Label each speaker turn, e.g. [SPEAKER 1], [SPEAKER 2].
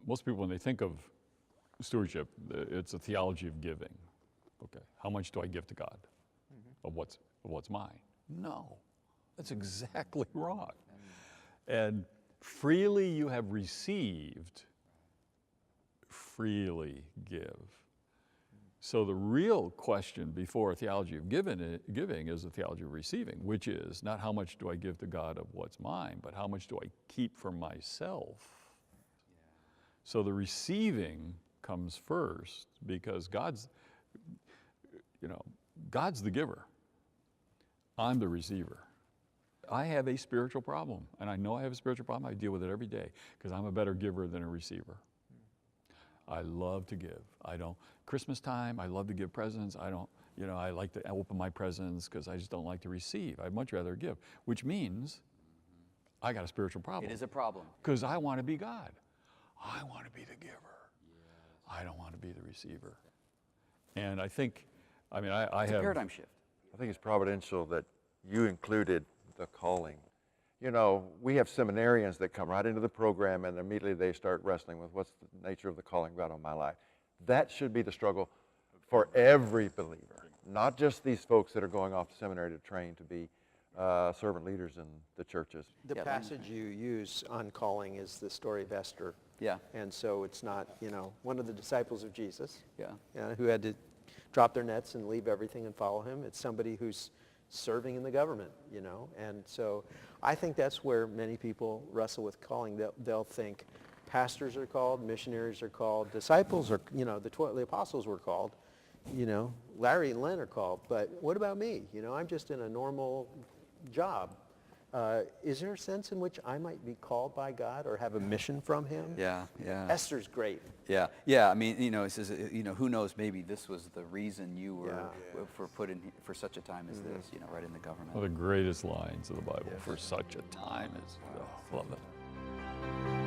[SPEAKER 1] most people, when they think of stewardship, it's a theology of giving. Okay, how much do I give to God of what's mine? No, that's exactly wrong. And freely you have received, freely give. So the real question before a theology of giving is a theology of receiving, which is not how much do I give to God of what's mine, but how much do I keep for myself? So the receiving comes first because God's the giver. I'm the receiver. I have a spiritual problem, and I know I have a spiritual problem. I deal with it every day because I'm a better giver than a receiver. I love to give. Christmas time, I love to give presents. I like to open my presents because I just don't like to receive. I'd much rather give, which means I got a spiritual problem.
[SPEAKER 2] It is a problem.
[SPEAKER 1] Because I want to be God. I want to be the giver. I don't want to be the receiver. And I think, I
[SPEAKER 2] It's a paradigm shift.
[SPEAKER 3] I think it's providential that you included the calling. You know, we have seminarians that come right into the program and immediately they start wrestling with what's the nature of the calling God on my life. That should be the struggle for every believer, not just these folks that are going off to seminary to train to be servant leaders in the churches.
[SPEAKER 4] The passage you use on calling is the story of Esther.
[SPEAKER 2] Yeah.
[SPEAKER 4] And so it's not, one of the disciples of Jesus
[SPEAKER 2] Yeah.
[SPEAKER 4] who had to drop their nets and leave everything and follow him. It's somebody who's serving in the government, And so I think that's where many people wrestle with calling. They'll think pastors are called, missionaries are called, disciples are, the apostles were called, Larry and Len are called, but what about me? I'm just in a normal job. Is there a sense in which I might be called by God or have a mission from him?
[SPEAKER 2] Yeah.
[SPEAKER 4] Esther's great.
[SPEAKER 2] Yeah. I mean, it says, who knows, maybe this was the reason you were for put in for such a time as this, right in the government.
[SPEAKER 1] One of the greatest lines of the Bible, for such a time as, love it.